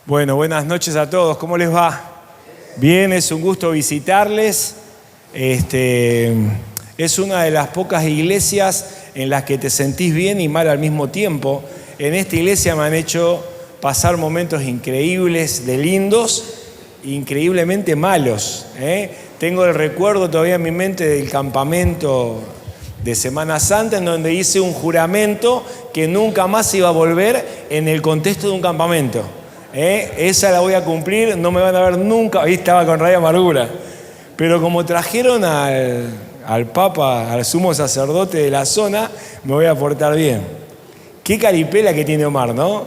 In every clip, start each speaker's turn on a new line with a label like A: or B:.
A: Bueno, buenas noches a todos. ¿Cómo les va? Bien, es un gusto visitarles. Es una de las pocas iglesias en las que te sentís bien y mal al mismo tiempo. En esta iglesia me han hecho pasar momentos increíbles, de lindos, increíblemente malos. Tengo el recuerdo todavía en mi mente del campamento de Semana Santa, en donde hice un juramento que nunca más iba a volver en el contexto de un campamento. Esa la voy a cumplir, no me van a ver nunca. Ahí estaba con rabia amargura. Pero como trajeron al Papa, al sumo sacerdote de la zona, me voy a portar bien. Qué caripela que tiene Omar, ¿no?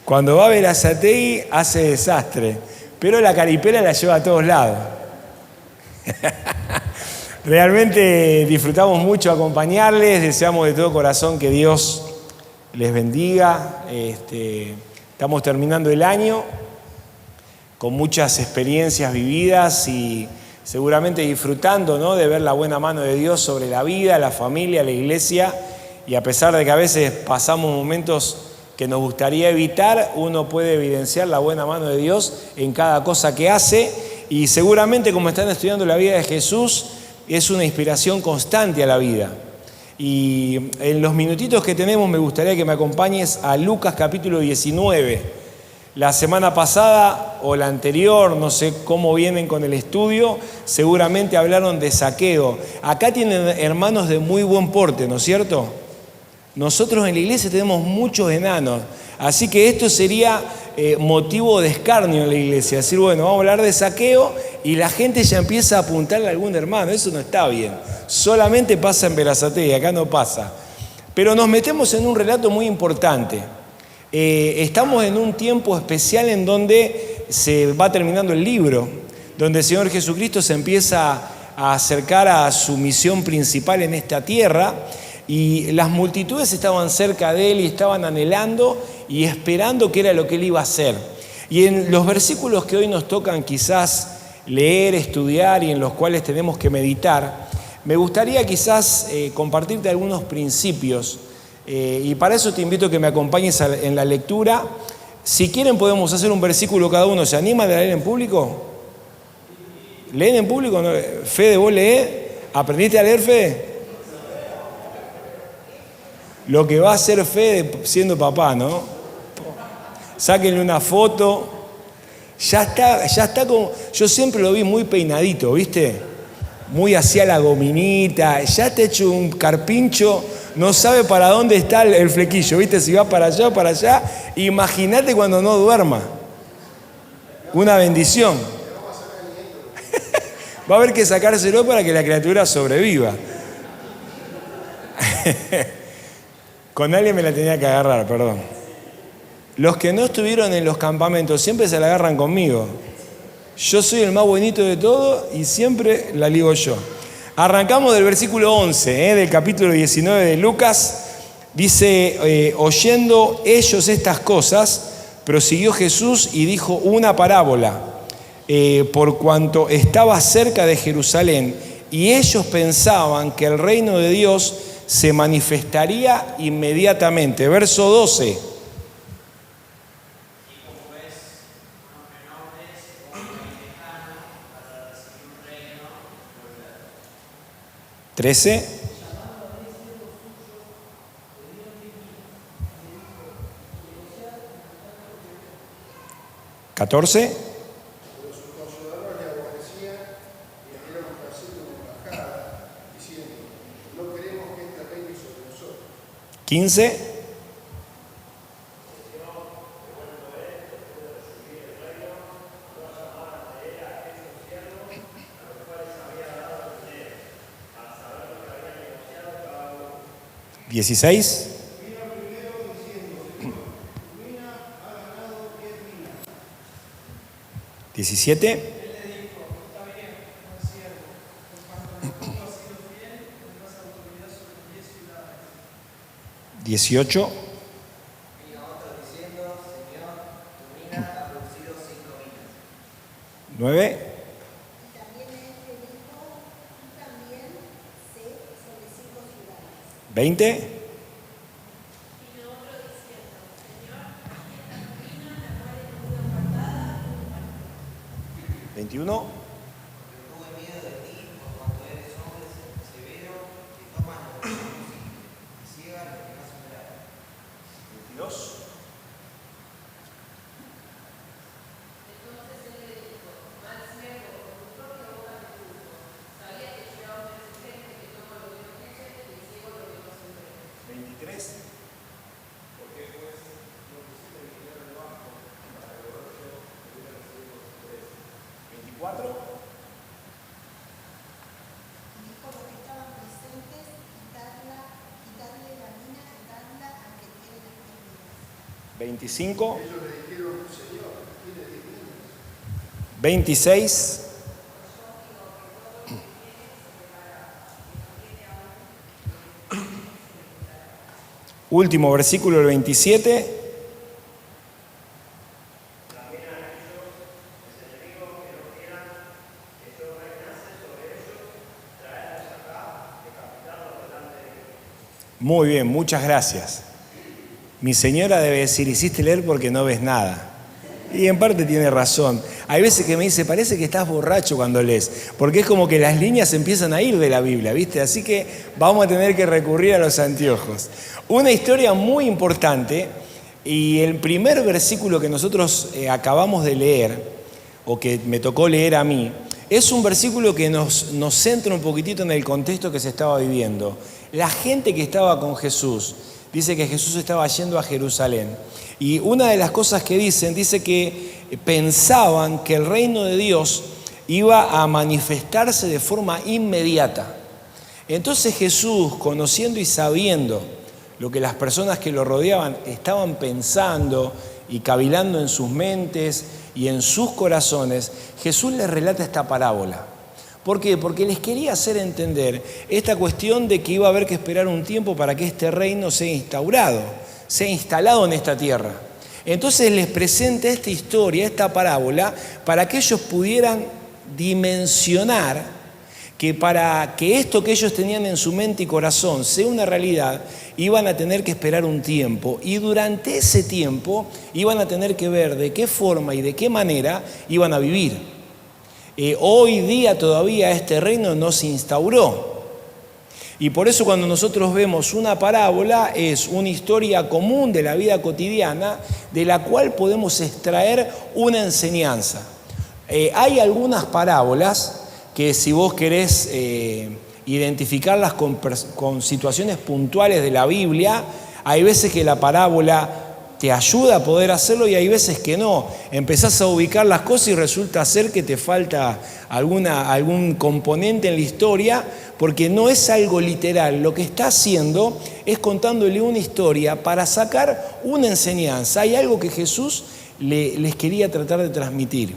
A: Cuando va a Berazategui hace desastre, pero la caripela la lleva a todos lados. Realmente disfrutamos mucho acompañarles, deseamos de todo corazón que Dios les bendiga. Estamos terminando el año con muchas experiencias vividas y seguramente disfrutando, ¿no?, de ver la buena mano de Dios sobre la vida, la familia, la iglesia. Y a pesar de que a veces pasamos momentos que nos gustaría evitar, uno puede evidenciar la buena mano de Dios en cada cosa que hace. Y seguramente, como están estudiando la vida de Jesús, es una inspiración constante a la vida. Y en los minutitos que tenemos me gustaría que me acompañes a Lucas capítulo 19. La semana pasada o la anterior, no sé cómo vienen con el estudio, seguramente hablaron de Zaqueo. Acá tienen hermanos de muy buen porte, ¿no es cierto? Nosotros en la iglesia tenemos muchos enanos, así que esto sería motivo de escarnio en la iglesia. Decir, bueno, vamos a hablar de Zaqueo y la gente ya empieza a apuntarle a algún hermano. Eso no está bien. Solamente pasa en Berazategui, acá no pasa. Pero nos metemos en un relato muy importante. Estamos en un tiempo especial en donde se va terminando el libro, donde el Señor Jesucristo se empieza a acercar a su misión principal en esta tierra. Y las multitudes estaban cerca de él y estaban anhelando y esperando qué era lo que él iba a hacer. Y en los versículos que hoy nos tocan quizás leer, estudiar y en los cuales tenemos que meditar, me gustaría quizás compartirte algunos principios. Y para eso te invito a que me acompañes en la lectura. Si quieren podemos hacer un versículo cada uno. ¿Se animan a leer en público? ¿Leen en público? Fede, ¿vos leés? ¿Aprendiste a leer, Fede? Lo que va a hacer Fede siendo papá, ¿no? Sáquenle una foto. Ya está como... Yo siempre lo vi muy peinadito, ¿viste? Muy hacia la gominita. Ya está hecho un carpincho. No sabe para dónde está el flequillo, ¿viste? Si va para allá o para allá. Imagínate cuando no duerma. Una bendición. Va a haber que sacárselo para que la criatura sobreviva. Con alguien me la tenía que agarrar, perdón. Los que no estuvieron en los campamentos siempre se la agarran conmigo. Yo soy el más bonito de todo y siempre la ligo yo. Arrancamos del versículo 11, del capítulo 19 de Lucas. Dice, oyendo ellos estas cosas, prosiguió Jesús y dijo una parábola, por cuanto estaba cerca de Jerusalén, y ellos pensaban que el reino de Dios se manifestaría inmediatamente. Verso 12. 13. 14. 15. 16. 17. 18. 9. 20. 21.
B: Tuve miedo de ti, por cuanto eres hombre severo, que tomas los cielos y ciegas lo que no se esperaba.
A: 22.
C: Entonces él le dijo: mal siervo, por tu propia boca te juzgo. Sabía que yo era hombre exigente, que tomo lo que no quiere y que ciego lo que no se ve.
A: 23. 24.
D: Dijo los que estaban presentes, quitarle la mina y darla al que tiene las perdidas.
A: 25.
E: Ellos le dijeron, Señor, tiene 10 niños.
A: 26. Último versículo, el 27. Muy bien, muchas gracias. Mi señora debe decir, hiciste leer porque no ves nada. Y en parte tiene razón. Hay veces que me dice, parece que estás borracho cuando lees, porque es como que las líneas empiezan a ir de la Biblia, ¿viste? Así que vamos a tener que recurrir a los anteojos. Una historia muy importante, y el primer versículo que nosotros acabamos de leer, o que me tocó leer a mí, es un versículo que nos centra un poquitito en el contexto que se estaba viviendo. La gente que estaba con Jesús, dice que Jesús estaba yendo a Jerusalén. Y una de las cosas que dice que pensaban que el reino de Dios iba a manifestarse de forma inmediata. Entonces Jesús, conociendo y sabiendo lo que las personas que lo rodeaban estaban pensando y cavilando en sus mentes y en sus corazones, Jesús les relata esta parábola. ¿Por qué? Porque les quería hacer entender esta cuestión de que iba a haber que esperar un tiempo para que este reino sea instaurado, sea instalado en esta tierra. Entonces les presenta esta historia, esta parábola, para que ellos pudieran dimensionar que para que esto que ellos tenían en su mente y corazón sea una realidad, iban a tener que esperar un tiempo, y durante ese tiempo iban a tener que ver de qué forma y de qué manera iban a vivir. Hoy día todavía este reino no se instauró. Y por eso cuando nosotros vemos una parábola es una historia común de la vida cotidiana de la cual podemos extraer una enseñanza. Hay algunas parábolas que si vos querés identificarlas con situaciones puntuales de la Biblia, hay veces que la parábola te ayuda a poder hacerlo y hay veces que no. Empezás a ubicar las cosas y resulta ser que te falta algún componente en la historia, porque no es algo literal. Lo que está haciendo es contándole una historia para sacar una enseñanza. Hay algo que Jesús les quería tratar de transmitir.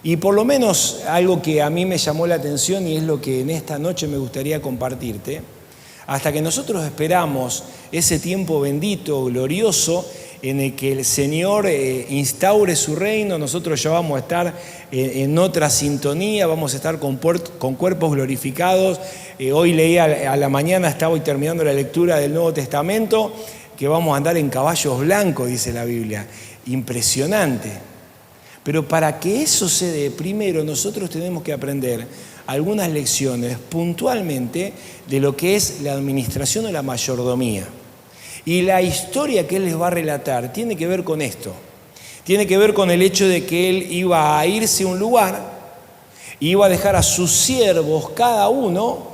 A: Y por lo menos algo que a mí me llamó la atención y es lo que en esta noche me gustaría compartirte. Hasta que nosotros esperamos ese tiempo bendito, glorioso, en el que el Señor instaure su reino, nosotros ya vamos a estar en otra sintonía, vamos a estar con cuerpos glorificados. Hoy leí a la mañana, estaba hoy terminando la lectura del Nuevo Testamento, que vamos a andar en caballos blancos, dice la Biblia. Impresionante. Pero para que eso se dé, primero nosotros tenemos que aprender algunas lecciones puntualmente de lo que es la administración o la mayordomía. Y la historia que él les va a relatar tiene que ver con esto. Tiene que ver con el hecho de que él iba a irse a un lugar, iba a dejar a sus siervos, cada uno,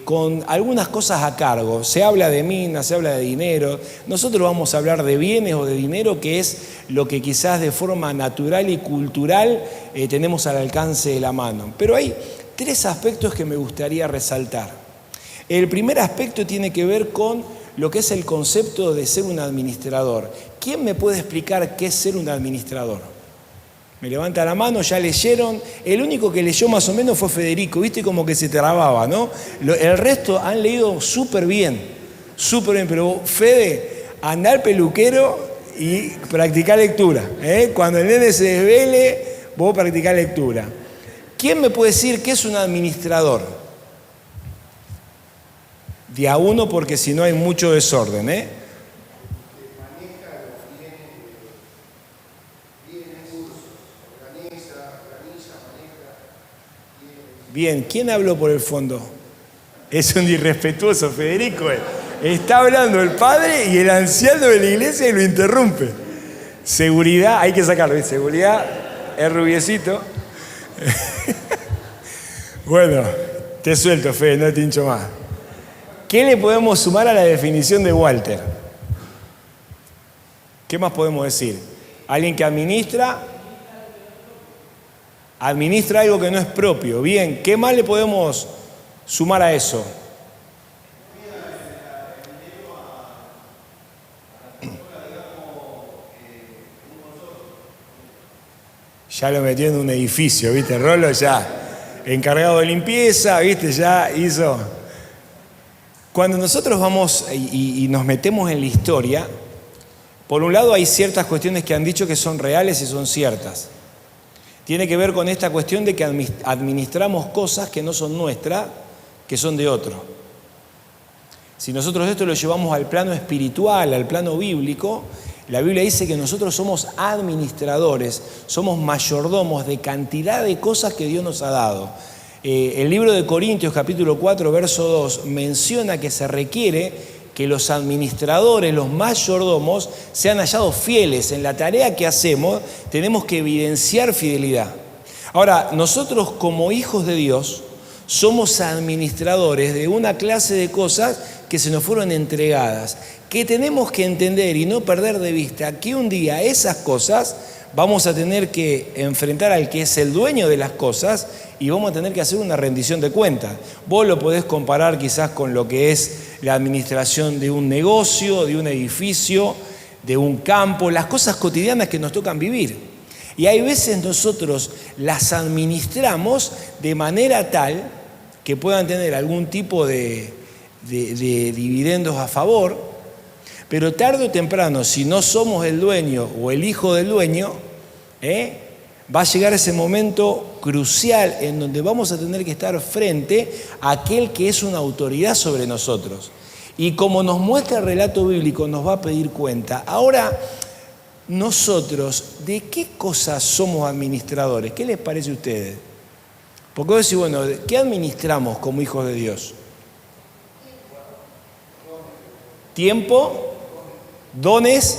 A: con algunas cosas a cargo. Se habla de minas, se habla de dinero. Nosotros vamos a hablar de bienes o de dinero, que es lo que quizás de forma natural y cultural tenemos al alcance de la mano. Pero hay 3 aspectos que me gustaría resaltar. El primer aspecto tiene que ver con lo que es el concepto de ser un administrador. ¿Quién me puede explicar qué es ser un administrador? Me levanta la mano, ya leyeron. El único que leyó más o menos fue Federico, viste como que se trababa, ¿no? El resto han leído súper bien, pero Fede, anda al peluquero y practicá lectura. Cuando el nene se desvele, vos practicá lectura. ¿Quién me puede decir qué es un administrador? De a uno, porque si no hay mucho desorden, Bien, ¿quién habló por el fondo? Es un irrespetuoso, Federico. Está hablando el padre y el anciano de la iglesia y lo interrumpe. Seguridad, hay que sacarlo. Seguridad, es rubiecito. Bueno, te suelto, Fede, no te hincho más. ¿Qué le podemos sumar a la definición de Walter? ¿Qué más podemos decir? Alguien que administra algo que no es propio. Bien, ¿qué más le podemos sumar a eso? Ya lo metió en un edificio, ¿viste? Rolo ya, encargado de limpieza, ¿viste? Ya hizo. Cuando nosotros vamos y nos metemos en la historia, por un lado hay ciertas cuestiones que han dicho que son reales y son ciertas. Tiene que ver con esta cuestión de que administramos cosas que no son nuestras, que son de otro. Si nosotros esto lo llevamos al plano espiritual, al plano bíblico, la Biblia dice que nosotros somos administradores, somos mayordomos de cantidad de cosas que Dios nos ha dado. El libro de Corintios, capítulo 4, verso 2, menciona que se requiere que los administradores, los mayordomos, sean hallados fieles. En la tarea que hacemos tenemos que evidenciar fidelidad. Ahora, nosotros como hijos de Dios somos administradores de una clase de cosas que se nos fueron entregadas, que tenemos que entender y no perder de vista que un día esas cosas vamos a tener que enfrentar al que es el dueño de las cosas y vamos a tener que hacer una rendición de cuentas. Vos lo podés comparar quizás con lo que es la administración de un negocio, de un edificio, de un campo, las cosas cotidianas que nos tocan vivir. Y hay veces nosotros las administramos de manera tal que puedan tener algún tipo de dividendos a favor, pero tarde o temprano, si no somos el dueño o el hijo del dueño, va a llegar ese momento crucial en donde vamos a tener que estar frente a aquel que es una autoridad sobre nosotros. Y como nos muestra el relato bíblico, nos va a pedir cuenta. Ahora, nosotros, ¿de qué cosas somos administradores? ¿Qué les parece a ustedes? Porque vos decís, bueno, ¿qué administramos como hijos de Dios? Tiempo, dones,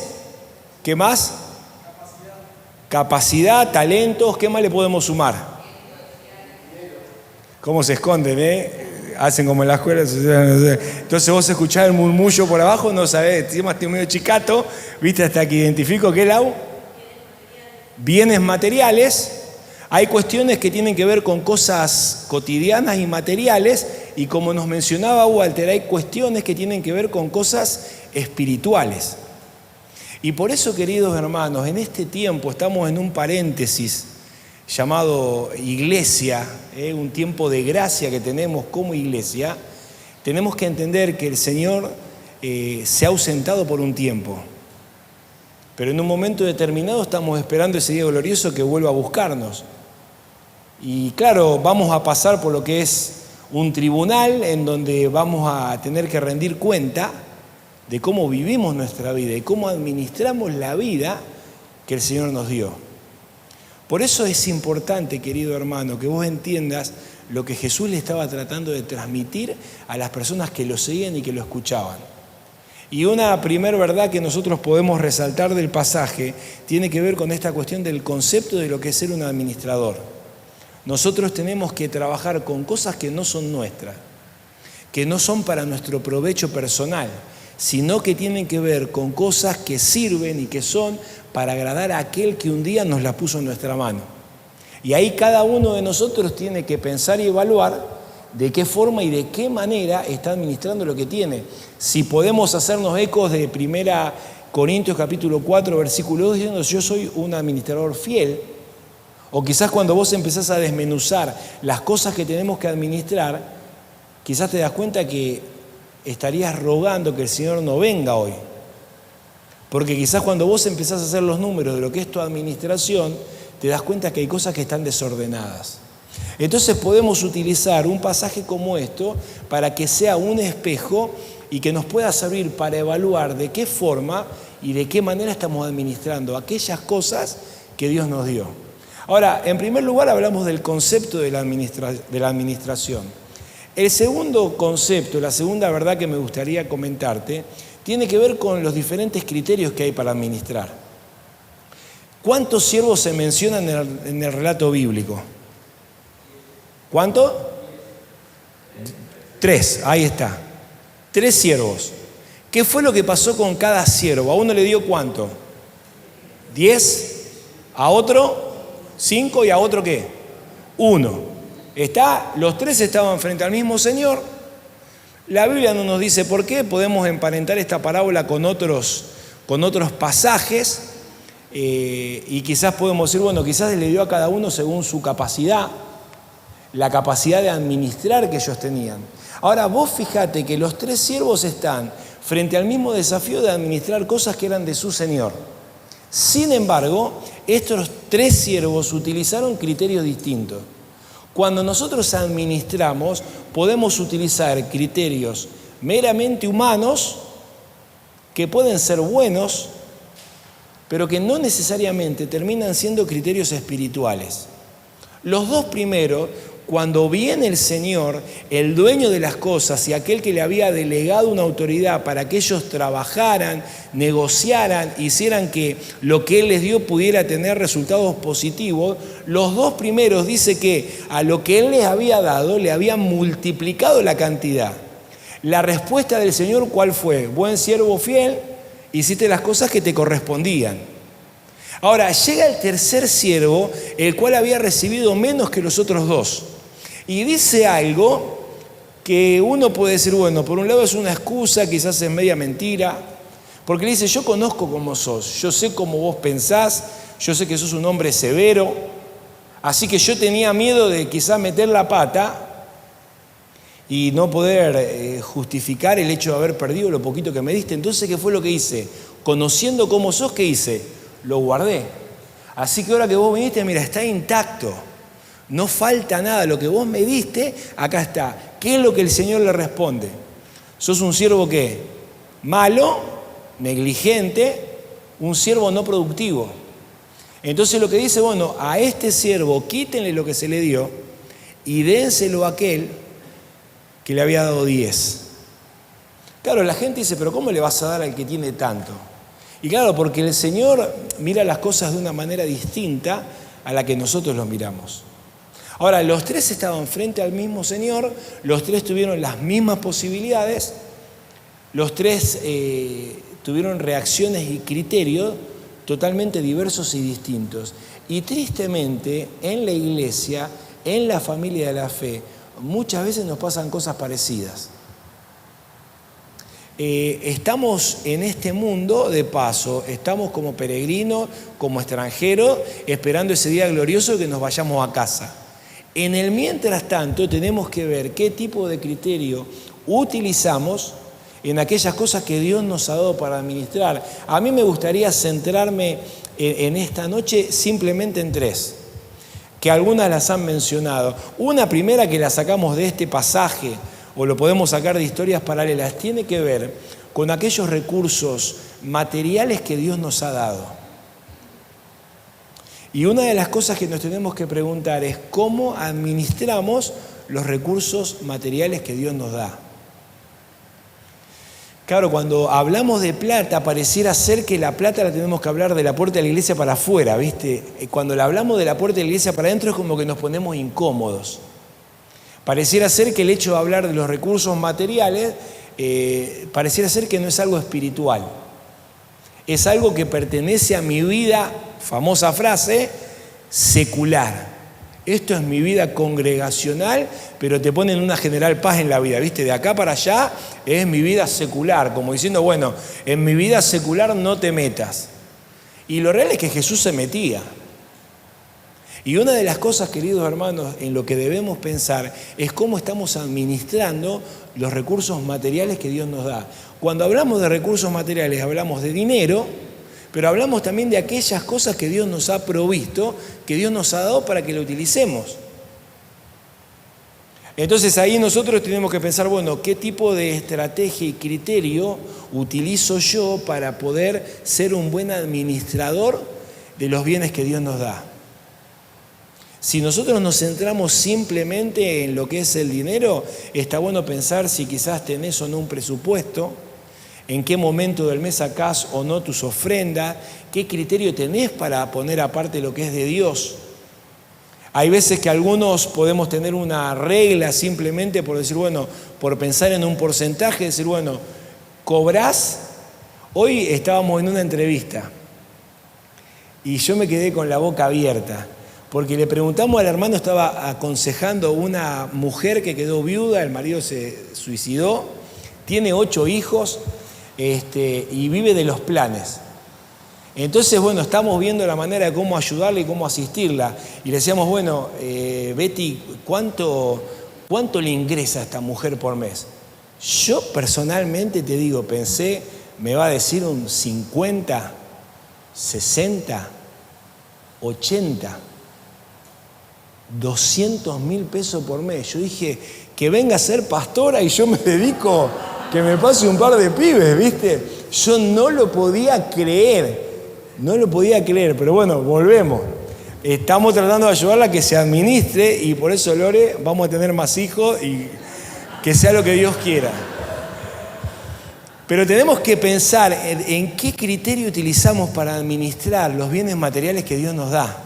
A: ¿qué más? Capacidad, talentos, ¿qué más le podemos sumar? ¿Cómo se esconden, Hacen como en la escuela. Entonces vos escuchás el murmullo por abajo, no sabés, encima estoy medio chicato, ¿viste? Hasta que identifico qué Lau. Bienes materiales. Hay cuestiones que tienen que ver con cosas cotidianas y materiales, y como nos mencionaba Walter, hay cuestiones que tienen que ver con cosas espirituales. Y por eso, queridos hermanos, en este tiempo estamos en un paréntesis llamado iglesia, un tiempo de gracia que tenemos como iglesia. Tenemos que entender que el Señor se ha ausentado por un tiempo, pero en un momento determinado estamos esperando ese día glorioso que vuelva a buscarnos. Y claro, vamos a pasar por lo que es un tribunal en donde vamos a tener que rendir cuenta de cómo vivimos nuestra vida y cómo administramos la vida que el Señor nos dio. Por eso es importante, querido hermano, que vos entiendas lo que Jesús le estaba tratando de transmitir a las personas que lo seguían y que lo escuchaban. Y una primera verdad que nosotros podemos resaltar del pasaje tiene que ver con esta cuestión del concepto de lo que es ser un administrador. Nosotros tenemos que trabajar con cosas que no son nuestras, que no son para nuestro provecho personal, sino que tienen que ver con cosas que sirven y que son para agradar a aquel que un día nos las puso en nuestra mano. Y ahí cada uno de nosotros tiene que pensar y evaluar de qué forma y de qué manera está administrando lo que tiene. Si podemos hacernos ecos de 1 Corintios capítulo 4, versículo 2, diciendo yo soy un administrador fiel, o quizás cuando vos empezás a desmenuzar las cosas que tenemos que administrar, quizás te das cuenta que estarías rogando que el Señor no venga hoy. Porque quizás cuando vos empezás a hacer los números de lo que es tu administración, te das cuenta que hay cosas que están desordenadas. Entonces podemos utilizar un pasaje como esto para que sea un espejo y que nos pueda servir para evaluar de qué forma y de qué manera estamos administrando aquellas cosas que Dios nos dio. Ahora, en primer lugar hablamos del concepto de la administración. El segundo concepto, la segunda verdad que me gustaría comentarte, tiene que ver con los diferentes criterios que hay para administrar. ¿Cuántos siervos se mencionan en el relato bíblico? ¿Cuánto? 3, ahí está. 3 siervos. ¿Qué fue lo que pasó con cada siervo? ¿A uno le dio cuánto? 10, a otro 5 y a otro ¿qué? 1. Los 3 estaban frente al mismo Señor. La Biblia no nos dice por qué. Podemos emparentar esta parábola con otros pasajes y quizás podemos decir, bueno, quizás le dio a cada uno según su capacidad, la capacidad de administrar que ellos tenían. Ahora vos fíjate que los 3 siervos están frente al mismo desafío de administrar cosas que eran de su Señor. Sin embargo, estos 3 siervos utilizaron criterios distintos. Cuando nosotros administramos, podemos utilizar criterios meramente humanos, que pueden ser buenos, pero que no necesariamente terminan siendo criterios espirituales. Los 2 primeros, cuando viene el Señor, el dueño de las cosas y aquel que le había delegado una autoridad para que ellos trabajaran, negociaran, hicieran que lo que Él les dio pudiera tener resultados positivos, los 2 primeros dice que a lo que Él les había dado le habían multiplicado la cantidad. La respuesta del Señor, ¿cuál fue? Buen siervo fiel, hiciste las cosas que te correspondían. Ahora, llega el tercer siervo, el cual había recibido menos que los otros 2. Y dice algo que uno puede decir, bueno, por un lado es una excusa, quizás es media mentira, porque le dice, yo conozco cómo sos, yo sé cómo vos pensás, yo sé que sos un hombre severo, así que yo tenía miedo de quizás meter la pata y no poder justificar el hecho de haber perdido lo poquito que me diste. Entonces, ¿qué fue lo que hice? Conociendo cómo sos, ¿qué hice? Lo guardé. Así que ahora que vos viniste, mira, está intacto. No falta nada. Lo que vos me diste, acá está. ¿Qué es lo que el Señor le responde? ¿Sos un siervo qué? Malo, negligente, un siervo no productivo. Entonces lo que dice, bueno, a este siervo quítenle lo que se le dio y dénselo a aquel que le había dado 10. Claro, la gente dice, pero ¿cómo le vas a dar al que tiene tanto? Y claro, porque el Señor mira las cosas de una manera distinta a la que nosotros los miramos. Ahora, los 3 estaban frente al mismo Señor, los 3 tuvieron las mismas posibilidades, los 3 tuvieron reacciones y criterios totalmente diversos y distintos. Y tristemente, en la iglesia, en la familia de la fe, muchas veces nos pasan cosas parecidas. Estamos en este mundo de paso, estamos como peregrinos, como extranjeros, esperando ese día glorioso de que nos vayamos a casa. En el mientras tanto tenemos que ver qué tipo de criterio utilizamos en aquellas cosas que Dios nos ha dado para administrar. A mí me gustaría centrarme en esta noche simplemente en 3, que algunas las han mencionado. Una primera que la sacamos de este pasaje, o lo podemos sacar de historias paralelas, tiene que ver con aquellos recursos materiales que Dios nos ha dado. Y una de las cosas que nos tenemos que preguntar es cómo administramos los recursos materiales que Dios nos da. Claro, cuando hablamos de plata, pareciera ser que la plata la tenemos que hablar de la puerta de la iglesia para afuera, ¿viste? Cuando la hablamos de la puerta de la iglesia para adentro es como que nos ponemos incómodos. Pareciera ser que el hecho de hablar de los recursos materiales, pareciera ser que no es algo espiritual. Es algo que pertenece a mi vida, famosa frase, secular. Esto es mi vida congregacional, pero te ponen una general paz en la vida, ¿viste? De acá para allá es mi vida secular, como diciendo, bueno, en mi vida secular no te metas. Y lo real es que Jesús se metía. Y una de las cosas, queridos hermanos, en lo que debemos pensar es cómo estamos administrando los recursos materiales que Dios nos da. Cuando hablamos de recursos materiales, hablamos de dinero, pero hablamos también de aquellas cosas que Dios nos ha provisto, que Dios nos ha dado para que lo utilicemos. Entonces ahí nosotros tenemos que pensar, bueno, ¿qué tipo de estrategia y criterio utilizo yo para poder ser un buen administrador de los bienes que Dios nos da? Si nosotros nos centramos simplemente en lo que es el dinero, está bueno pensar si quizás tenés o no un presupuesto, en qué momento del mes sacás o no tus ofrendas, qué criterio tenés para poner aparte lo que es de Dios. Hay veces que algunos podemos tener una regla simplemente por decir, bueno, por pensar en un porcentaje, decir, bueno, cobrás. Hoy estábamos en una entrevista y yo me quedé con la boca abierta, porque le preguntamos al hermano, estaba aconsejando a una mujer que quedó viuda, el marido se suicidó, tiene 8 hijos y vive de los planes. Entonces, bueno, estamos viendo la manera de cómo ayudarla y cómo asistirla. Y le decíamos, bueno, Betty, ¿cuánto le ingresa a esta mujer por mes? Yo personalmente te digo, pensé, me va a decir un 50, 60, 80, 200.000 pesos por mes. Yo dije, que venga a ser pastora y yo me dedico, que me pase un par de pibes, ¿viste? Yo no lo podía creer. Pero bueno, volvemos. Estamos tratando de ayudarla a que se administre y por eso, Lore, vamos a tener más hijos y que sea lo que Dios quiera. Pero tenemos que pensar en qué criterio utilizamos para administrar los bienes materiales que Dios nos da.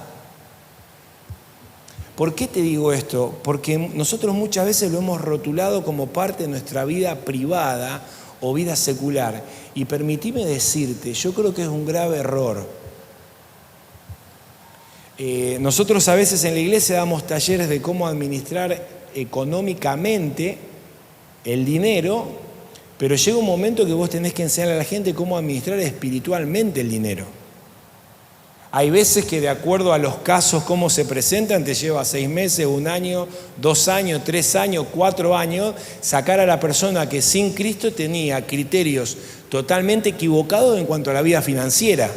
A: ¿Por qué te digo esto? Porque nosotros muchas veces lo hemos rotulado como parte de nuestra vida privada o vida secular. Y permitime decirte, yo creo que es un grave error. Nosotros a veces en la iglesia damos talleres de cómo administrar económicamente el dinero, pero llega un momento que vos tenés que enseñar a la gente cómo administrar espiritualmente el dinero. Hay veces que de acuerdo a los casos, cómo se presentan, te lleva 6 meses, 1 año, 2 años, 3 años, 4 años, sacar a la persona que sin Cristo tenía criterios totalmente equivocados en cuanto a la vida financiera.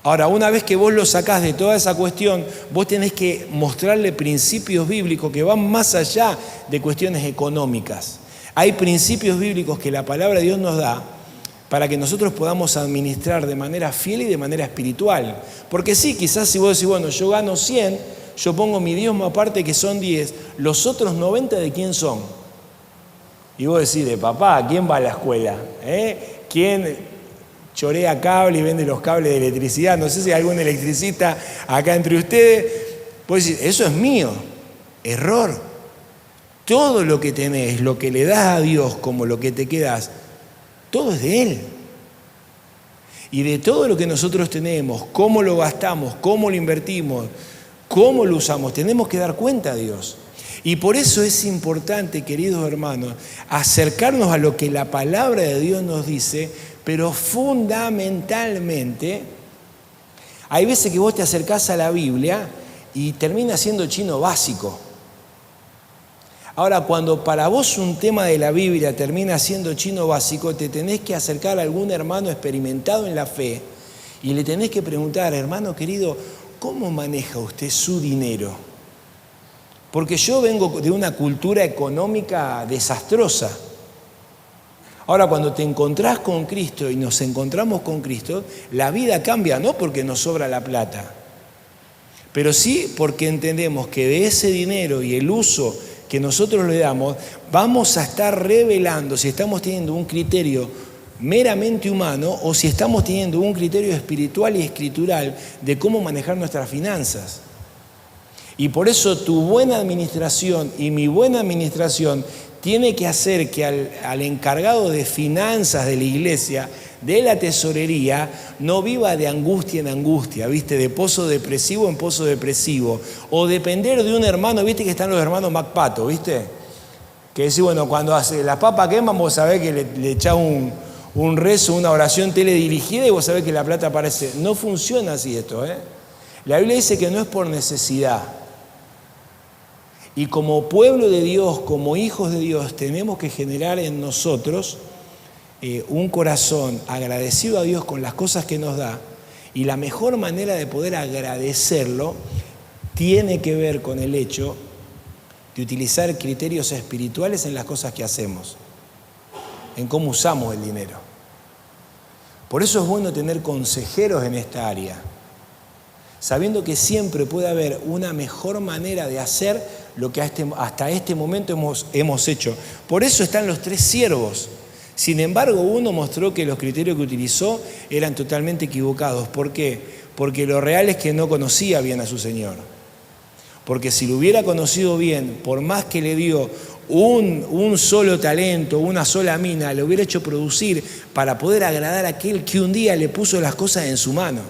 A: Ahora, una vez que vos lo sacás de toda esa cuestión, vos tenés que mostrarle principios bíblicos que van más allá de cuestiones económicas. Hay principios bíblicos que la palabra de Dios nos da para que nosotros podamos administrar de manera fiel y de manera espiritual. Porque sí, quizás si vos decís, bueno, yo gano 100, yo pongo mi diezmo aparte que son 10, los otros 90 ¿de quién son? Y vos decís, de papá, ¿quién va a la escuela? ¿Quién chorea cable y vende los cables de electricidad? No sé si hay algún electricista acá entre ustedes. Vos decís, eso es mío. Error. Todo lo que tenés, lo que le das a Dios como lo que te quedás, todo es de Él. Y de todo lo que nosotros tenemos, cómo lo gastamos, cómo lo invertimos, cómo lo usamos, tenemos que dar cuenta a Dios. Y por eso es importante, queridos hermanos, acercarnos a lo que la palabra de Dios nos dice, pero fundamentalmente, hay veces que vos te acercás a la Biblia y termina siendo chino básico. Ahora, cuando para vos un tema de la Biblia termina siendo chino básico, te tenés que acercar a algún hermano experimentado en la fe y le tenés que preguntar, hermano querido, ¿cómo maneja usted su dinero? Porque yo vengo de una cultura económica desastrosa. Ahora, cuando te encontrás con Cristo y nos encontramos con Cristo, la vida cambia, no porque nos sobra la plata, pero sí porque entendemos que de ese dinero y el uso que nosotros le damos, vamos a estar revelando si estamos teniendo un criterio meramente humano o si estamos teniendo un criterio espiritual y escritural de cómo manejar nuestras finanzas. Y por eso tu buena administración y mi buena administración tiene que hacer que al encargado de finanzas de la iglesia, de la tesorería, no viva de angustia en angustia, ¿viste? De pozo depresivo en pozo depresivo. O depender de un hermano, ¿viste? Que están los hermanos MacPato, ¿viste? Que decís, bueno, cuando hace las papas queman, vos sabés que le echás un rezo, una oración teledirigida y vos sabés que la plata aparece. No funciona así esto, ¿eh? La Biblia dice que no es por necesidad. Y como pueblo de Dios, como hijos de Dios, tenemos que generar en nosotros un corazón agradecido a Dios con las cosas que nos da. Y la mejor manera de poder agradecerlo tiene que ver con el hecho de utilizar criterios espirituales en las cosas que hacemos, en cómo usamos el dinero. Por eso es bueno tener consejeros en esta área. sabiendo que siempre puede haber una mejor manera de hacer lo que hasta este momento hemos hecho. Por eso están los 3 siervos. Sin embargo, uno mostró que los criterios que utilizó eran totalmente equivocados. ¿Por qué? Porque lo real es que no conocía bien a su Señor. Porque si lo hubiera conocido bien, por más que le dio un solo talento, una sola mina, le hubiera hecho producir para poder agradar a aquel que un día le puso las cosas en su mano.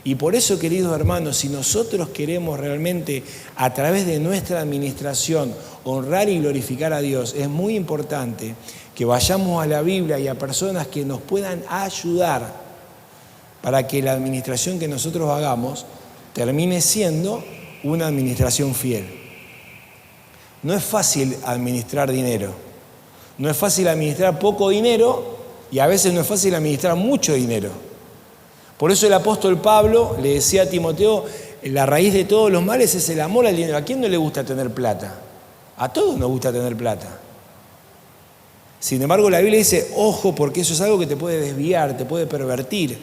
A: Y por eso, queridos hermanos, si nosotros queremos realmente, a través de nuestra administración, honrar y glorificar a Dios, es muy importante que vayamos a la Biblia y a personas que nos puedan ayudar para que la administración que nosotros hagamos termine siendo una administración fiel. No es fácil administrar dinero. No es fácil administrar poco dinero y a veces no es fácil administrar mucho dinero. Por eso el apóstol Pablo le decía a Timoteo, la raíz de todos los males es el amor al dinero. ¿A quién no le gusta tener plata? A todos nos gusta tener plata. Sin embargo, la Biblia dice, ojo, porque eso es algo que te puede desviar, te puede pervertir.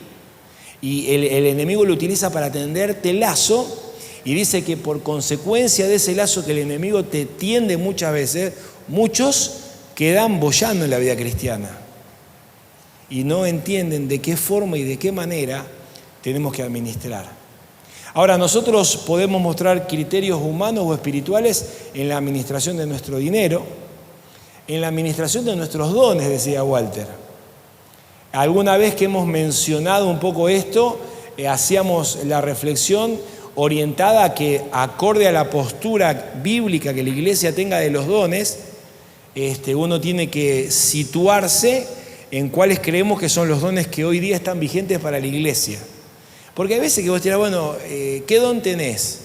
A: Y el enemigo lo utiliza para tenderte lazo, y dice que por consecuencia de ese lazo que el enemigo te tiende muchas veces, muchos quedan boyando en la vida cristiana y no entienden de qué forma y de qué manera tenemos que administrar. Ahora, nosotros podemos mostrar criterios humanos o espirituales en la administración de nuestro dinero, en la administración de nuestros dones, decía Walter. Alguna vez que hemos mencionado un poco esto, hacíamos la reflexión orientada a que, acorde a la postura bíblica que la iglesia tenga de los dones, uno tiene que situarse en cuáles creemos que son los dones que hoy día están vigentes para la iglesia. Porque hay veces que vos dirás, bueno, ¿qué don tenés?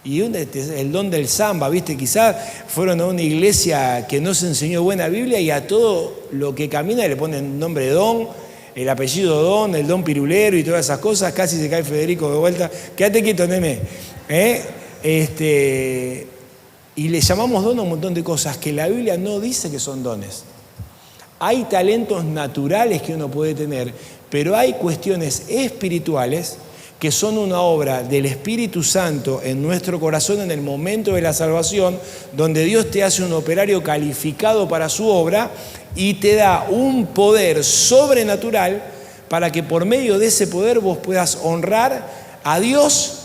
A: Y el don del samba, ¿viste? Quizás fueron a una iglesia que no se enseñó buena Biblia y a todo lo que camina le ponen nombre de don, el apellido don, el don pirulero y todas esas cosas. Casi se cae Federico de vuelta. Quédate quieto, nene. Y le llamamos don a un montón de cosas que la Biblia no dice que son dones. Hay talentos naturales que uno puede tener, pero hay cuestiones espirituales que son una obra del Espíritu Santo en nuestro corazón en el momento de la salvación, donde Dios te hace un operario calificado para su obra y te da un poder sobrenatural para que por medio de ese poder vos puedas honrar a Dios,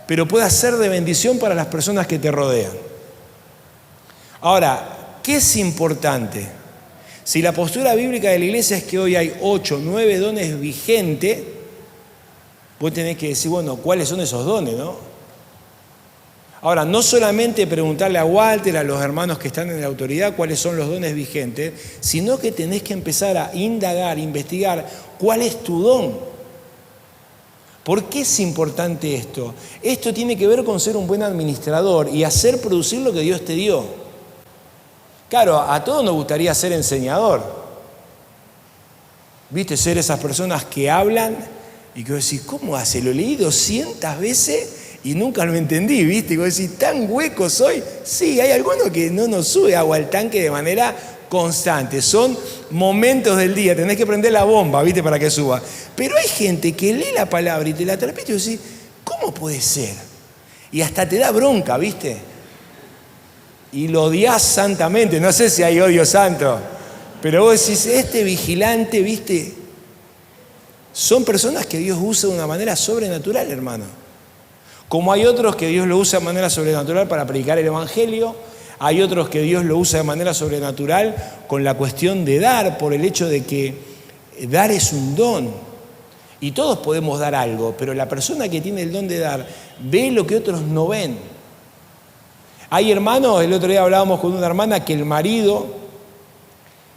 A: pero puedas ser de bendición para las personas que te rodean. Ahora, ¿qué es importante? Si la postura bíblica de la iglesia es que hoy hay 8, 9 dones vigentes, vos tenés que decir, bueno, ¿cuáles son esos dones, no? Ahora, no solamente preguntarle a Walter, a los hermanos que están en la autoridad, cuáles son los dones vigentes, sino que tenés que empezar a indagar, investigar cuál es tu don. ¿Por qué es importante esto? Esto tiene que ver con ser un buen administrador y hacer producir lo que Dios te dio. Claro, a todos nos gustaría ser enseñador. ¿Viste? Ser esas personas que hablan y que vos decís, ¿cómo hace? Lo leí 200 veces y nunca lo entendí, ¿viste? Y vos decís, ¿tan hueco soy? Sí, hay algunos que no nos sube agua al tanque de manera constante. Son momentos del día, tenés que prender la bomba, ¿viste? Para que suba. Pero hay gente que lee la palabra y te la repite y vos decís, ¿cómo puede ser? Y hasta te da bronca, ¿viste? Y lo odias santamente. No sé si hay odio santo, pero vos decís, este vigilante, ¿viste? Son personas que Dios usa de una manera sobrenatural, hermano. Como hay otros que Dios lo usa de manera sobrenatural para predicar el evangelio, hay otros que Dios lo usa de manera sobrenatural con la cuestión de dar, por el hecho de que dar es un don. Y todos podemos dar algo, pero la persona que tiene el don de dar ve lo que otros no ven. Hay hermanos, el otro día hablábamos con una hermana que el marido,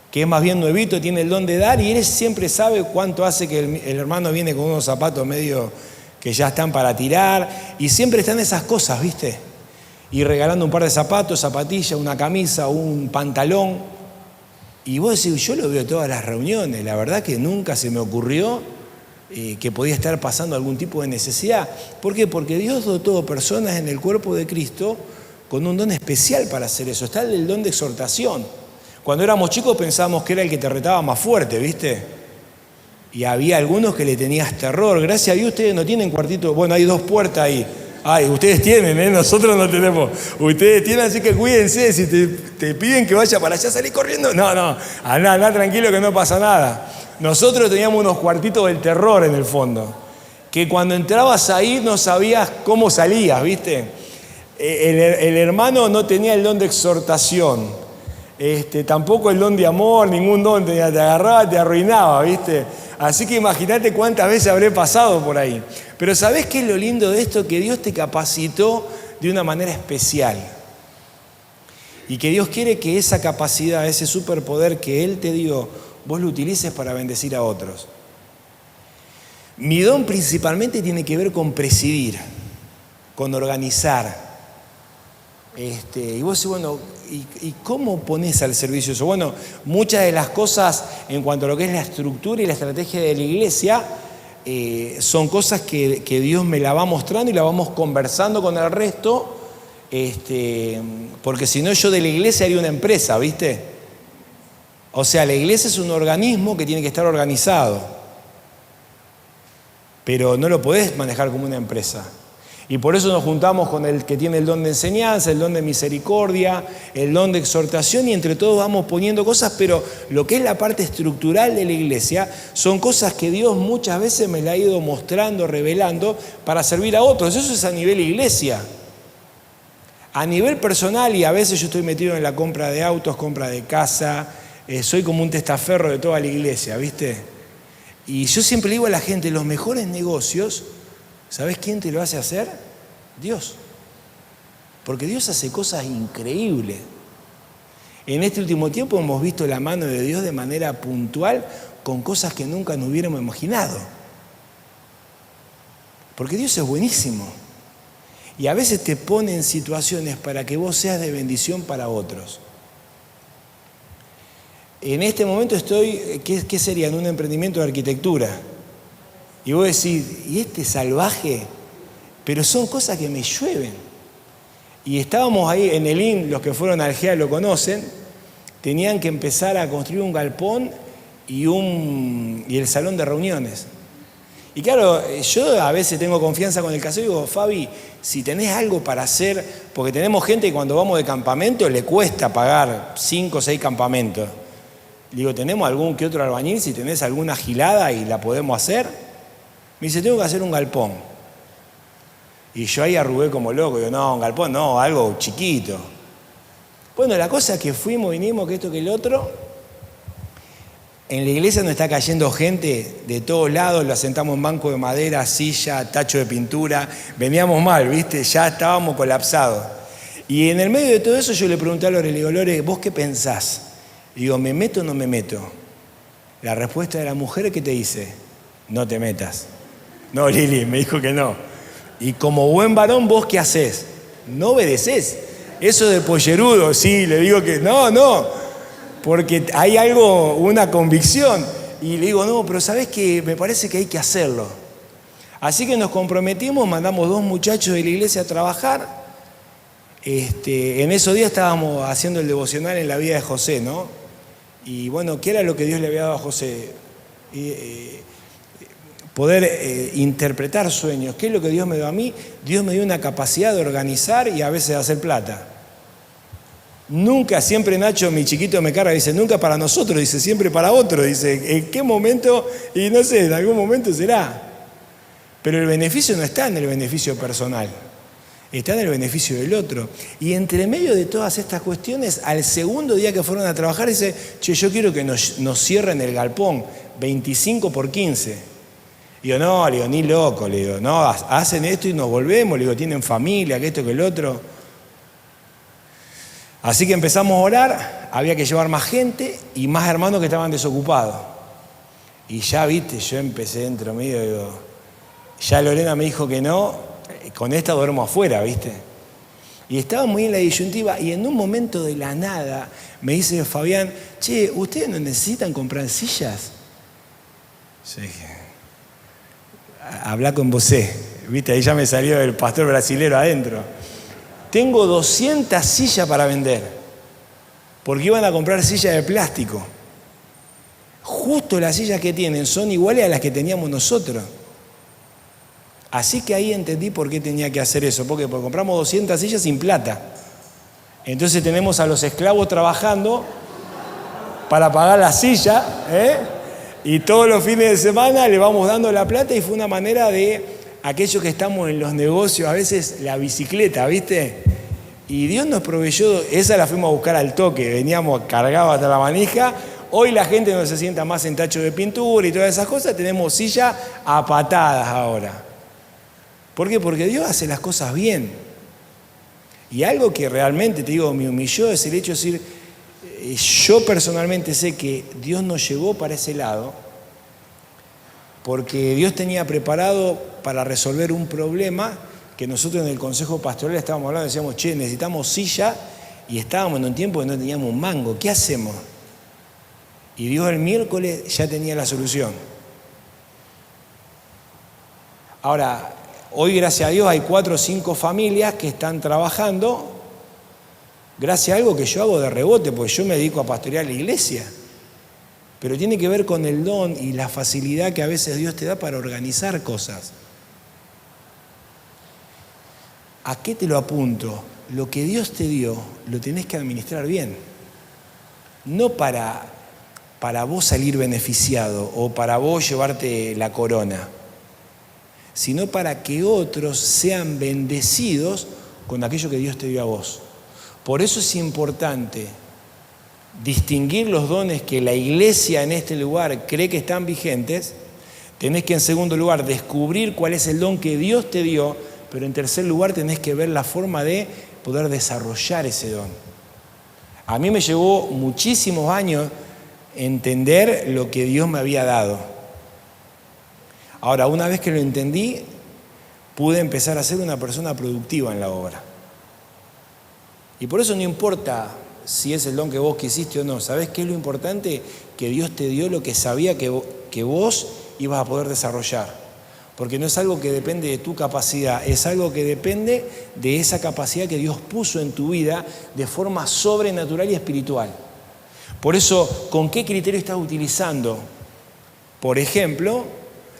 A: que es más bien nuevito, tiene el don de dar y él siempre sabe cuánto hace que el hermano viene con unos zapatos medio que ya están para tirar y siempre están esas cosas, ¿viste? Y regalando un par de zapatos, zapatillas, una camisa, un pantalón. Y vos decís, yo lo veo en todas las reuniones, la verdad que nunca se me ocurrió que podía estar pasando algún tipo de necesidad. ¿Por qué? Porque Dios dotó personas en el cuerpo de Cristo con un don especial para hacer eso. Está el don de exhortación. Cuando éramos chicos pensábamos que era el que te retaba más fuerte, ¿viste? Y había algunos que le tenías terror. Gracias a Dios ustedes no tienen cuartito. Bueno, hay 2 puertas ahí. Ay, ustedes tienen, nosotros no tenemos. Ustedes tienen, así que cuídense. Si te piden que vaya para allá, salí corriendo. No, andá tranquilo que no pasa nada. Nosotros teníamos unos cuartitos del terror en el fondo, que cuando entrabas ahí no sabías cómo salías, ¿viste? El hermano no tenía el don de exhortación, tampoco el don de amor, ningún don, te agarraba, te arruinaba, ¿viste? Así que imagínate cuántas veces habré pasado por ahí. Pero ¿sabés qué es lo lindo de esto? Que Dios te capacitó de una manera especial. Y que Dios quiere que esa capacidad, ese superpoder que Él te dio, vos lo utilices para bendecir a otros. Mi don principalmente tiene que ver con presidir, con organizar. Y vos decís, bueno, ¿y cómo pones al servicio eso? Bueno, muchas de las cosas en cuanto a lo que es la estructura y la estrategia de la iglesia son cosas que Dios me la va mostrando y la vamos conversando con el resto, porque si no yo de la iglesia haría una empresa, ¿viste? O sea, la iglesia es un organismo que tiene que estar organizado, pero no lo podés manejar como una empresa. Y por eso nos juntamos con el que tiene el don de enseñanza, el don de misericordia, el don de exhortación, y entre todos vamos poniendo cosas, pero lo que es la parte estructural de la iglesia son cosas que Dios muchas veces me la ha ido mostrando, revelando, para servir a otros. Eso es a nivel iglesia. A nivel personal, y a veces yo estoy metido en la compra de autos, compra de casa, soy como un testaferro de toda la iglesia, ¿viste? Y yo siempre le digo a la gente, los mejores negocios, ¿sabés quién te lo hace hacer? Dios. Porque Dios hace cosas increíbles. En este último tiempo hemos visto la mano de Dios de manera puntual con cosas que nunca nos hubiéramos imaginado. Porque Dios es buenísimo. Y a veces te pone en situaciones para que vos seas de bendición para otros. En este momento estoy, ¿qué sería? En un emprendimiento de arquitectura. Y vos decís, ¿y este salvaje? Pero son cosas que me llueven. Y estábamos ahí en el IN, los que fueron al GEA lo conocen, tenían que empezar a construir un galpón y el salón de reuniones. Y claro, yo a veces tengo confianza con el casero y digo, Fabi, si tenés algo para hacer, porque tenemos gente que cuando vamos de campamento le cuesta pagar 5 o 6 campamentos. Digo, ¿tenemos algún que otro albañil? Si tenés alguna gilada y la podemos hacer. Me dice, tengo que hacer un galpón. Y yo ahí arrugué como loco. Digo, no, un galpón no, algo chiquito. Bueno, la cosa es que fuimos, vinimos, que esto, que el otro. En la iglesia nos está cayendo gente de todos lados. Lo sentamos en banco de madera, silla, tacho de pintura. Veníamos mal, ¿viste? Ya estábamos colapsados. Y en el medio de todo eso yo le pregunté a Lore, le digo, Lore, ¿vos qué pensás? Y digo, ¿me meto o no me meto? La respuesta de la mujer, ¿qué te dice? No te metas. No, Lili, me dijo que no. Y como buen varón, ¿vos qué hacés? No obedecés. Eso de pollerudo, sí, le digo que no, porque hay algo, una convicción. Y le digo, no, pero ¿sabés qué? Me parece que hay que hacerlo. Así que nos comprometimos, mandamos 2 muchachos de la iglesia a trabajar. En esos días estábamos haciendo el devocional en la vida de José, ¿no? Y bueno, ¿qué era lo que Dios le había dado a José? Poder interpretar sueños. ¿Qué es lo que Dios me dio a mí? Dios me dio una capacidad de organizar y a veces de hacer plata. Nunca, siempre Nacho, mi chiquito, me carga, dice, nunca para nosotros, dice, siempre para otro. Dice, ¿en qué momento? Y no sé, en algún momento será. Pero el beneficio no está en el beneficio personal, está en el beneficio del otro. Y entre medio de todas estas cuestiones, al segundo día que fueron a trabajar, dice, che, yo quiero que nos cierren el galpón, 25 por 15. Digo, no, le digo, ni loco, le digo, no, hacen esto y nos volvemos, le digo, tienen familia, que esto, que el otro. Así que empezamos a orar, había que llevar más gente y más hermanos que estaban desocupados. Y ya, viste, yo empecé dentro mío, digo, ya Lorena me dijo que no, con esta duermo afuera, viste. Y estaba muy en la disyuntiva y en un momento de la nada me dice Fabián, che, ¿ustedes no necesitan comprar sillas? Yo dije, habla con vosé, viste, ahí ya me salió el pastor brasilero adentro. Tengo 200 sillas para vender, porque iban a comprar sillas de plástico. justo las sillas que tienen son iguales a las que teníamos nosotros. Así que ahí entendí por qué tenía que hacer eso, porque compramos 200 sillas sin plata. Entonces tenemos a los esclavos trabajando para pagar la silla, y todos los fines de semana le vamos dando la plata, y fue una manera de aquellos que estamos en los negocios, a veces la bicicleta, ¿viste? Y Dios nos proveyó, esa la fuimos a buscar al toque, veníamos cargados hasta la manija. Hoy la gente no se sienta más en tacho de pintura y todas esas cosas, tenemos silla a patadas ahora. ¿Por qué? Porque Dios hace las cosas bien. Y algo que realmente, te digo, me humilló es el hecho de decir, yo personalmente sé que Dios nos llevó para ese lado, porque Dios tenía preparado para resolver un problema que nosotros en el Consejo Pastoral estábamos hablando, decíamos, che, necesitamos silla, y estábamos en un tiempo que no teníamos un mango, ¿qué hacemos? Y Dios el miércoles ya tenía la solución. Ahora, hoy gracias a Dios hay 4 o 5 familias que están trabajando gracias a algo que yo hago de rebote, porque yo me dedico a pastorear la iglesia. Pero tiene que ver con el don y la facilidad que a veces Dios te da para organizar cosas. ¿A qué te lo apunto? Lo que Dios te dio, lo tenés que administrar bien. No para vos salir beneficiado o para vos llevarte la corona, sino para que otros sean bendecidos con aquello que Dios te dio a vos. Por eso es importante distinguir los dones que la iglesia en este lugar cree que están vigentes. Tenés que, en segundo lugar, descubrir cuál es el don que Dios te dio, pero en tercer lugar tenés que ver la forma de poder desarrollar ese don. A mí me llevó muchísimos años entender lo que Dios me había dado. Ahora, una vez que lo entendí, pude empezar a ser una persona productiva en la obra. Y por eso no importa si es el don que vos quisiste o no. ¿Sabés qué es lo importante? Que Dios te dio lo que sabía que vos ibas a poder desarrollar. Porque no es algo que depende de tu capacidad, es algo que depende de esa capacidad que Dios puso en tu vida de forma sobrenatural y espiritual. Por eso, ¿con qué criterio estás utilizando? Por ejemplo,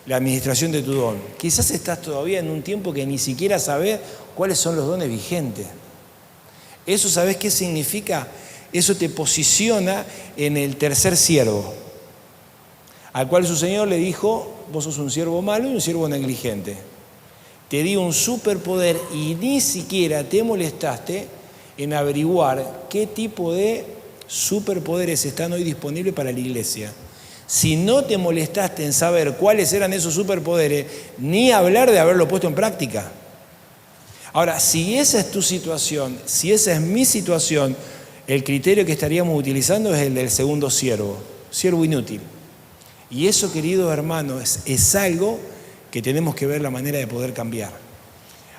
A: la administración de tu don. Quizás estás todavía en un tiempo que ni siquiera sabés cuáles son los dones vigentes. Eso, ¿sabés qué significa? Eso te posiciona en el tercer siervo, al cual su Señor le dijo, vos sos un siervo malo y un siervo negligente. Te di un superpoder y ni siquiera te molestaste en averiguar qué tipo de superpoderes están hoy disponibles para la iglesia. Si no te molestaste en saber cuáles eran esos superpoderes, ni hablar de haberlo puesto en práctica. Ahora, si esa es tu situación, si esa es mi situación, el criterio que estaríamos utilizando es el del segundo siervo inútil. Y eso, queridos hermanos, es algo que tenemos que ver la manera de poder cambiar.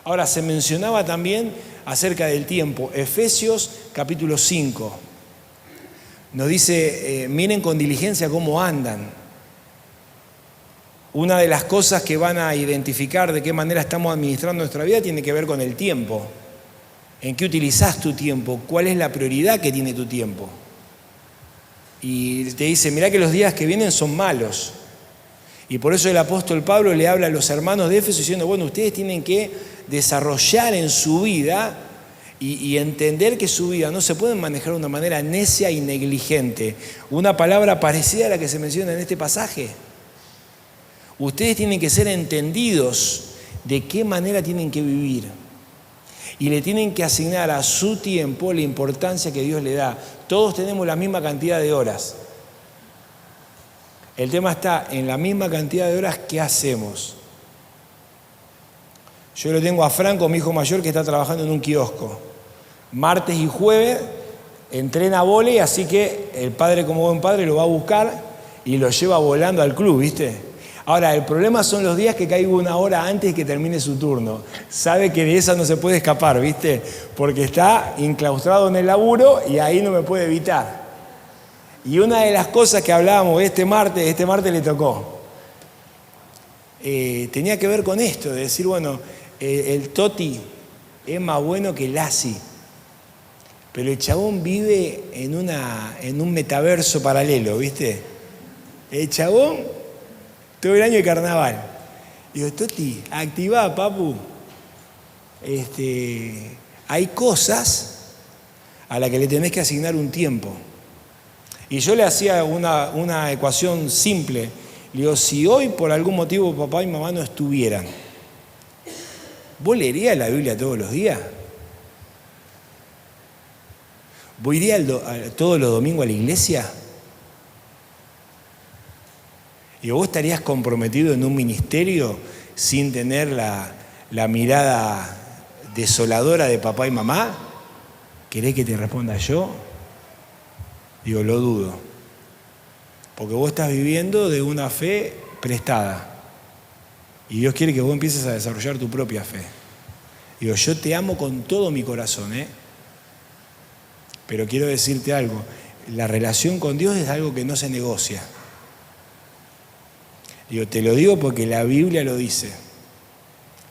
A: Ahora, se mencionaba también acerca del tiempo. Efesios capítulo 5 nos dice, miren con diligencia cómo andan. Una de las cosas que van a identificar de qué manera estamos administrando nuestra vida tiene que ver con el tiempo. ¿En qué utilizás tu tiempo? ¿Cuál es la prioridad que tiene tu tiempo? Y te dice, mirá que los días que vienen son malos. Y por eso el apóstol Pablo le habla a los hermanos de Éfeso diciendo, bueno, ustedes tienen que desarrollar en su vida y entender que su vida no se puede manejar de una manera necia y negligente. Una palabra parecida a la que se menciona en este pasaje. Ustedes tienen que ser entendidos de qué manera tienen que vivir. Y le tienen que asignar a su tiempo la importancia que Dios le da. Todos tenemos la misma cantidad de horas. El tema está en la misma cantidad de horas que hacemos. Yo lo tengo a Franco, mi hijo mayor, que está trabajando en un kiosco. Martes y jueves entrena vóley, así que el padre, como buen padre, lo va a buscar y lo lleva volando al club, ¿viste? Ahora, el problema son los días que caigo una hora antes que termine su turno. Sabe que de esa no se puede escapar, ¿viste? Porque está enclaustrado en el laburo y ahí no me puede evitar. Y una de las cosas que hablábamos este martes le tocó. Tenía que ver con esto, de decir, bueno, el Toti es más bueno que el Asi. Pero el chabón vive en un metaverso paralelo, ¿viste? El chabón, todo el año de carnaval. Digo, Toti, activá, papu. Hay cosas a las que le tenés que asignar un tiempo. Y yo le hacía una ecuación simple. Le digo, si hoy por algún motivo papá y mamá no estuvieran, ¿vos leerías la Biblia todos los días? ¿Vos irías todos los domingos a la iglesia? ¿Y vos estarías comprometido en un ministerio sin tener la mirada desoladora de papá y mamá? ¿Querés que te responda yo? Digo, lo dudo. Porque vos estás viviendo de una fe prestada. Y Dios quiere que vos empieces a desarrollar tu propia fe. Digo, yo te amo con todo mi corazón, pero quiero decirte algo. La relación con Dios es algo que no se negocia. Digo, te lo digo porque la Biblia lo dice.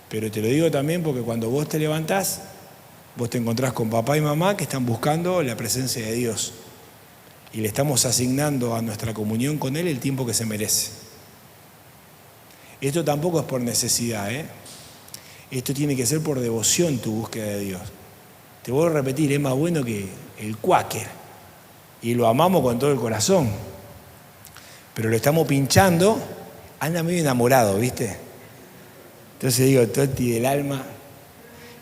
A: Pero te lo digo también porque cuando vos te levantás, vos te encontrás con papá y mamá que están buscando la presencia de Dios. Y le estamos asignando a nuestra comunión con Él el tiempo que se merece. Esto tampoco es por necesidad, Esto tiene que ser por devoción tu búsqueda de Dios. Te vuelvo a repetir, es más bueno que el cuáquer. Y lo amamos con todo el corazón. Pero lo estamos pinchando, anda medio enamorado, ¿viste? Entonces digo, Toti del alma,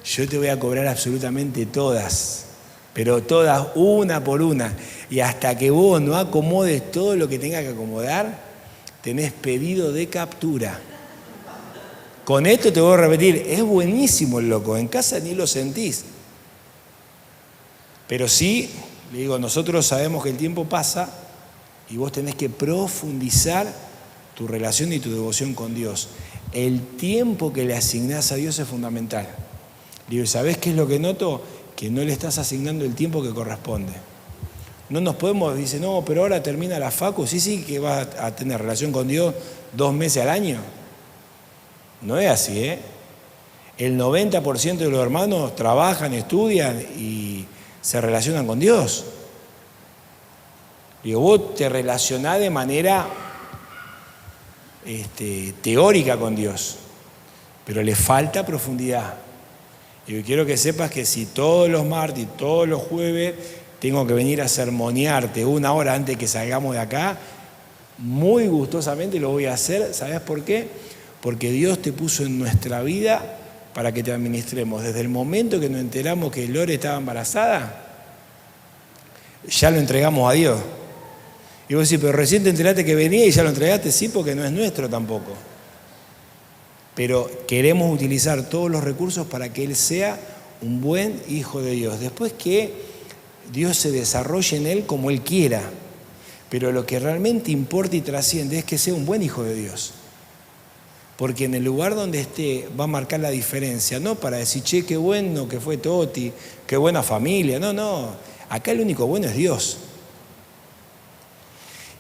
A: yo te voy a cobrar absolutamente todas, pero todas, una por una. Y hasta que vos no acomodes todo lo que tenga que acomodar, tenés pedido de captura. Con esto te voy a repetir, es buenísimo el loco, en casa ni lo sentís. Pero sí, le digo, nosotros sabemos que el tiempo pasa y vos tenés que profundizar tu relación y tu devoción con Dios. El tiempo que le asignás a Dios es fundamental. Digo, ¿sabés qué es lo que noto? Que no le estás asignando el tiempo que corresponde. No nos podemos, dice, no, pero ahora termina la facu, sí, que vas a tener relación con Dios 2 meses al año. No es así, El 90% de los hermanos trabajan, estudian y se relacionan con Dios. Digo, vos te relacionás de manera teórica con Dios, pero le falta profundidad. Y quiero que sepas que si todos los martes y todos los jueves tengo que venir a sermonearte 1 hora antes que salgamos de acá, muy gustosamente lo voy a hacer. ¿Sabes por qué? Porque Dios te puso en nuestra vida para que te administremos. Desde el momento que nos enteramos que Lore estaba embarazada, ya lo entregamos a Dios. Y vos decís, pero recién te enteraste que venía y ya lo entregaste. Sí, porque no es nuestro tampoco. Pero queremos utilizar todos los recursos para que Él sea un buen hijo de Dios. Después que Dios se desarrolle en Él como Él quiera. Pero lo que realmente importa y trasciende es que sea un buen hijo de Dios. Porque en el lugar donde esté va a marcar la diferencia. No para decir, che, qué bueno que fue Toti, qué buena familia. No. Acá el único bueno es Dios.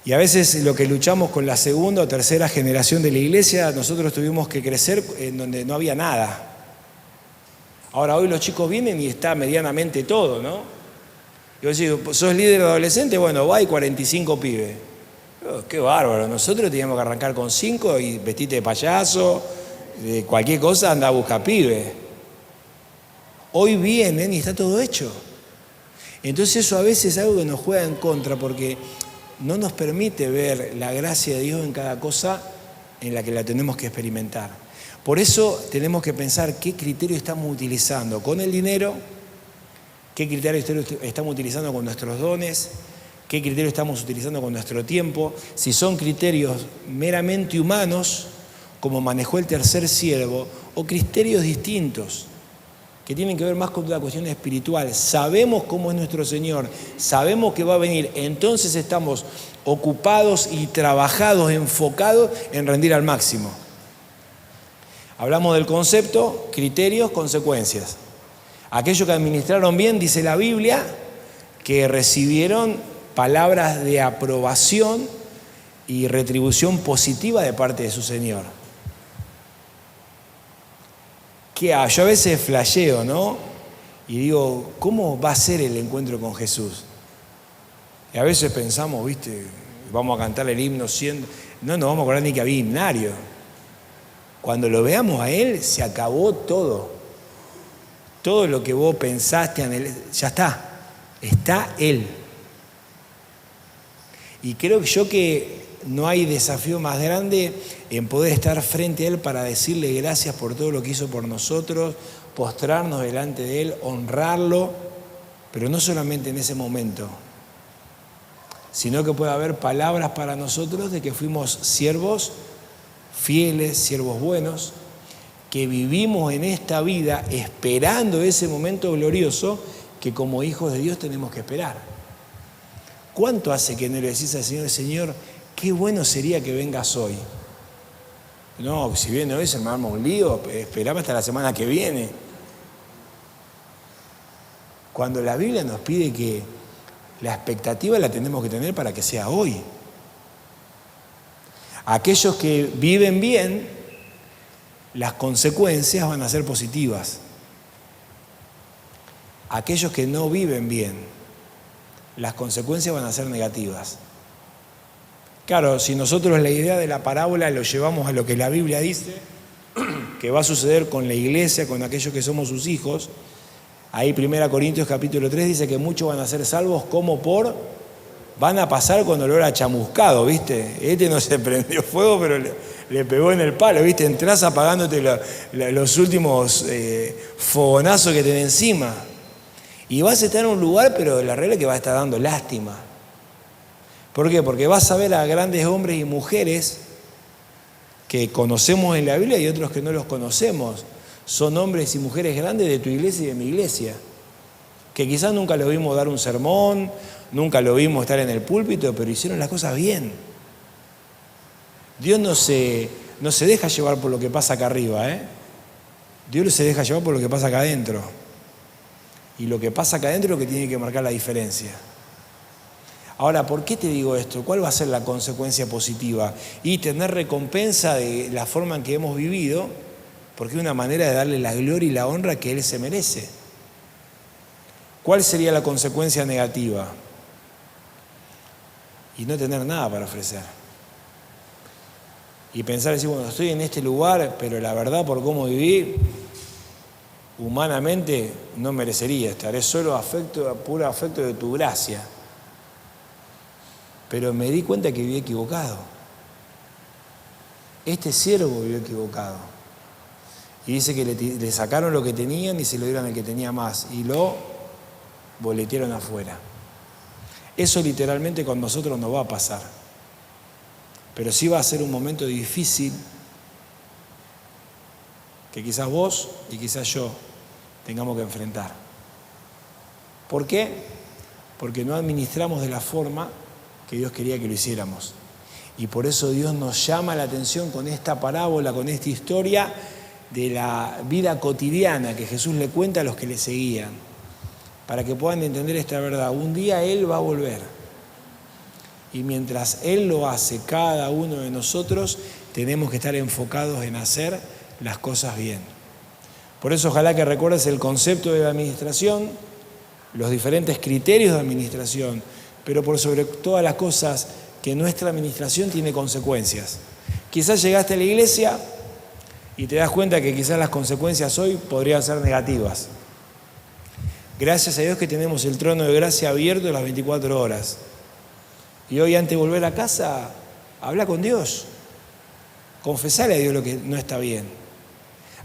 A: Y a veces lo que luchamos con la segunda o tercera generación de la iglesia, nosotros tuvimos que crecer en donde no había nada. Ahora hoy los chicos vienen y está medianamente todo, ¿no? Yo digo, ¿sos líder adolescente? Bueno, va y 45 pibes. Oh, qué bárbaro, nosotros teníamos que arrancar con 5 y vestirte de payaso, de cualquier cosa, anda a buscar pibes. Hoy vienen y está todo hecho. Entonces eso a veces es algo que nos juega en contra porque no nos permite ver la gracia de Dios en cada cosa en la que la tenemos que experimentar. Por eso tenemos que pensar qué criterio estamos utilizando con el dinero, qué criterio estamos utilizando con nuestros dones, qué criterio estamos utilizando con nuestro tiempo, si son criterios meramente humanos, como manejó el tercer siervo, o criterios distintos, que tienen que ver más con una cuestión espiritual. Sabemos cómo es nuestro Señor, sabemos que va a venir, entonces estamos ocupados y trabajados, enfocados en rendir al máximo. Hablamos del concepto, criterios, consecuencias. Aquellos que administraron bien, dice la Biblia, que recibieron palabras de aprobación y retribución positiva de parte de su Señor. Que yo a veces flasheo, ¿no? Y digo, ¿cómo va a ser el encuentro con Jesús? Y a veces pensamos, ¿viste? vamos a cantar el himno siendo... No nos vamos a acordar ni que había himnario. Cuando lo veamos a Él, se acabó todo. Todo lo que vos pensaste, ya está. Está Él. Y creo que no hay desafío más grande en poder estar frente a Él para decirle gracias por todo lo que hizo por nosotros, postrarnos delante de Él, honrarlo, pero no solamente en ese momento, sino que puede haber palabras para nosotros de que fuimos siervos fieles, siervos buenos, que vivimos en esta vida esperando ese momento glorioso que como hijos de Dios tenemos que esperar. ¿Cuánto hace que no le decís al Señor, Señor, qué bueno sería que vengas hoy? No, si viene hoy se me arma un lío, esperame hasta la semana que viene. Cuando la Biblia nos pide que la expectativa la tenemos que tener para que sea hoy. Aquellos que viven bien, las consecuencias van a ser positivas. Aquellos que no viven bien, las consecuencias van a ser negativas. Claro, si nosotros la idea de la parábola lo llevamos a lo que la Biblia dice, que va a suceder con la iglesia, con aquellos que somos sus hijos, ahí 1 Corintios capítulo 3 dice que muchos van a ser salvos como van a pasar con olor a chamuscado, ¿viste? Este no se prendió fuego, pero le pegó en el palo, ¿viste? Entrás apagándote los últimos fogonazos que tenés encima. Y vas a estar en un lugar, pero la regla es que va a estar dando lástima. ¿Por qué? Porque vas a ver a grandes hombres y mujeres que conocemos en la Biblia y otros que no los conocemos. Son hombres y mujeres grandes de tu iglesia y de mi iglesia, que quizás nunca los vimos dar un sermón, nunca lo vimos estar en el púlpito, pero hicieron las cosas bien. Dios no se deja llevar por lo que pasa acá arriba, ¿eh? Dios se deja llevar por lo que pasa acá adentro. Y lo que pasa acá adentro es lo que tiene que marcar la diferencia. Ahora, ¿por qué te digo esto? ¿Cuál va a ser la consecuencia positiva? Y tener recompensa de la forma en que hemos vivido, porque es una manera de darle la gloria y la honra que Él se merece. ¿Cuál sería la consecuencia negativa? Y no tener nada para ofrecer. Y pensar, decir, bueno, estoy en este lugar, pero la verdad por cómo viví, humanamente no merecería estar. Es solo puro afecto de tu gracia. Pero me di cuenta que viví equivocado. Este siervo vivió equivocado. Y dice que le sacaron lo que tenían y se lo dieron al que tenía más. Y lo boletearon afuera. Eso literalmente con nosotros no va a pasar. Pero sí va a ser un momento difícil que quizás vos y quizás yo tengamos que enfrentar. ¿Por qué? Porque no administramos de la forma que Dios quería que lo hiciéramos. Y por eso Dios nos llama la atención con esta parábola, con esta historia de la vida cotidiana que Jesús le cuenta a los que le seguían, para que puedan entender esta verdad. Un día Él va a volver. Y mientras Él lo hace, cada uno de nosotros tenemos que estar enfocados en hacer las cosas bien. Por eso ojalá que recuerdes el concepto de la administración, los diferentes criterios de administración, pero por sobre todas las cosas, que nuestra administración tiene consecuencias. Quizás llegaste a la iglesia y te das cuenta que quizás las consecuencias hoy podrían ser negativas. Gracias a Dios que tenemos el trono de gracia abierto las 24 horas. Y hoy antes de volver a casa, habla con Dios. Confesale a Dios lo que no está bien.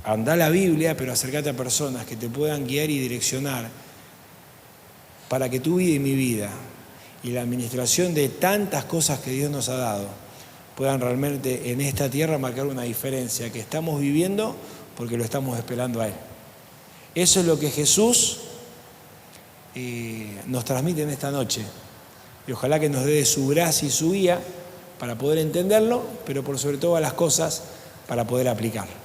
A: Andá a la Biblia, pero acércate a personas que te puedan guiar y direccionar para que tu vida y mi vida y la administración de tantas cosas que Dios nos ha dado puedan realmente en esta tierra marcar una diferencia que estamos viviendo porque lo estamos esperando a Él. Eso es lo que Jesús nos transmite en esta noche. Y ojalá que nos dé su gracia y su guía para poder entenderlo, pero por sobre todas las cosas para poder aplicarlo.